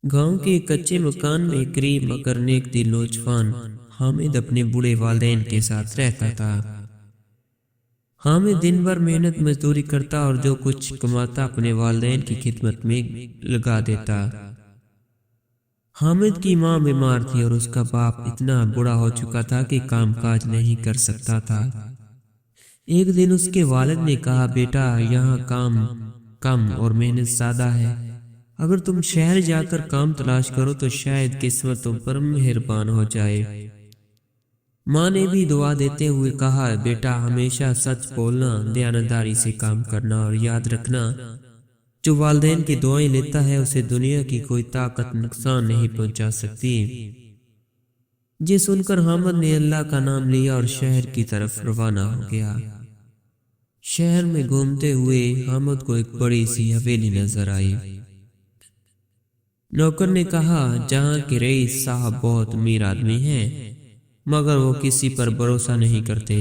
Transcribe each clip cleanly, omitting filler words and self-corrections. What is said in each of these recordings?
गांव के एक कच्चे मकान में एक गरीब मगर नेक दिल नौजवान हामिद अपने बूढ़े वालिदैन के साथ रहता था। हामिद दिन भर मेहनत मजदूरी करता और जो कुछ कमाता अपने वालिदैन की खिदमत में लगा देता। हामिद की माँ बीमार थी और उसका बाप इतना बूढ़ा हो चुका था कि काम काज नहीं कर सकता था। एक दिन उसके वालिद ने कहा, बेटा यहाँ काम कम और मेहनत ज्यादा है, अगर तुम शहर जाकर काम तलाश करो तो शायद किस्मत तुम पर मेहरबान हो जाए। माँ ने भी दुआ देते हुए कहा, बेटा हमेशा सच बोलना, दयानतदारी से काम करना और याद रखना, जो वालिदैन की दुआएं लेता है उसे दुनिया की कोई ताकत नुकसान नहीं पहुंचा सकती। ये सुनकर हामिद ने अल्लाह का नाम लिया और शहर की तरफ रवाना हो गया। शहर में घूमते हुए हामिद को एक बड़ी सी हवेली नजर आई। नौकर ने कहा, जहाँ के रईस साहब बहुत अमीर आदमी हैं, मगर वो किसी पर भरोसा नहीं करते,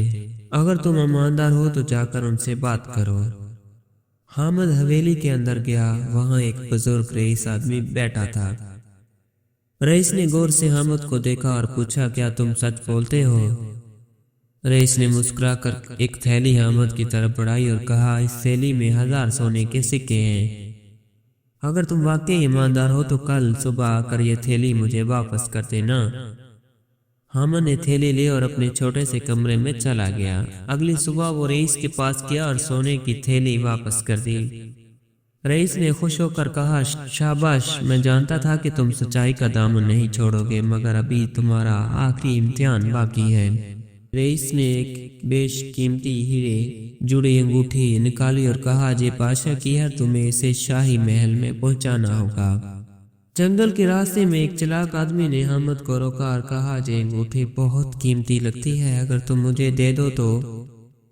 अगर तुम ईमानदार हो तो जाकर उनसे बात करो। हामिद हवेली के अंदर गया। वहां एक बुजुर्ग रईस आदमी बैठा था। रईस ने गौर से हामिद को देखा और पूछा, क्या तुम सच बोलते हो? रईस ने मुस्कुराकर एक थैली हामिद की तरफ बढ़ाई और कहा, इस थैली में 1000 सोने के सिक्के हैं, अगर तुम वाकई ईमानदार हो तो कल सुबह आकर ये थैली मुझे वापस कर देना। हामिद ने थैली ली और अपने छोटे से कमरे में चला गया। अगली सुबह वो रईस के पास गया और सोने की थैली वापस कर दी। रईस ने खुश होकर कहा, शाबाश, मैं जानता था कि तुम सच्चाई का दामन नहीं छोड़ोगे, मगर अभी तुम्हारा आखिरी इम्तिहान बाकी है। रईस ने एक बेशकीमती हीरे जुड़ी अंगूठी निकाली और कहा, जे बादशाह की है, तुम्हें इसे शाही महल में पहुंचाना होगा। जंगल के रास्ते में एक चालाक आदमी ने हामिद को रोका और कहा, जे अंगूठी बहुत कीमती लगती है, अगर तुम मुझे दे दो तो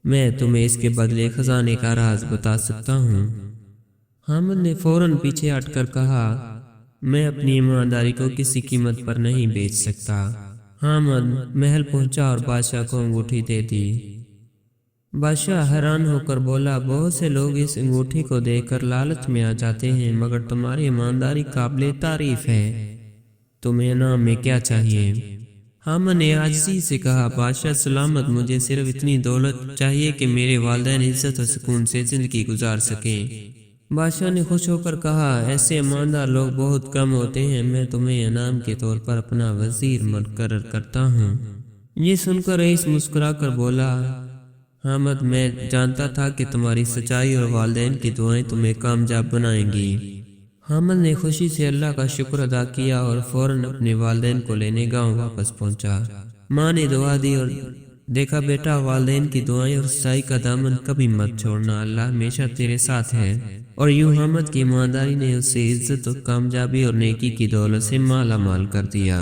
मैं तुम्हें इसके बदले खजाने का राज बता सकता हूँ। हामिद ने फौरन पीछे हटकर कहा, मैं अपनी ईमानदारी को किसी कीमत पर नहीं बेच सकता। हामिद महल पहुंचा और बादशाह को अंगूठी दे दी। बादशाह हैरान होकर बोला, बहुत से लोग इस अंगूठी को देखकर लालच में आ जाते हैं, मगर तुम्हारी ईमानदारी काबिले तारीफ है, तुम्हें इनाम में क्या चाहिए? हामिद ने आजिज़ी से कहा, बादशाह सलामत, मुझे सिर्फ इतनी दौलत चाहिए कि मेरे वालिदैन इज्जत और सुकून से जिंदगी गुजार सकें। बादशाह ने खुश होकर कहा, ऐसे ईमानदार लोग बहुत कम होते हैं, मैं तुम्हें इनाम के तौर पर अपना वजीर मुकर्रर करता हूँ। ये सुनकर रईस मुस्कुराकर बोला, हामिद, मैं जानता था कि तुम्हारी सच्चाई और वालिदैन की दुआएं तुम्हें कामयाब बनाएंगी। हामिद ने खुशी से अल्लाह का शुक्र अदा किया और फौरन अपने वालिदैन को लेने गांव वापस पहुंचा। माँ ने दुआ दी और देखा, बेटा वालिदैन की दुआएं और सच्चाई का दामन कभी मत छोड़ना, अल्लाह हमेशा तेरे साथ है। और यूं हामिद की ईमानदारी ने उसे इज्जत और कामयाबी और नेकी की दौलत से माला माल कर दिया।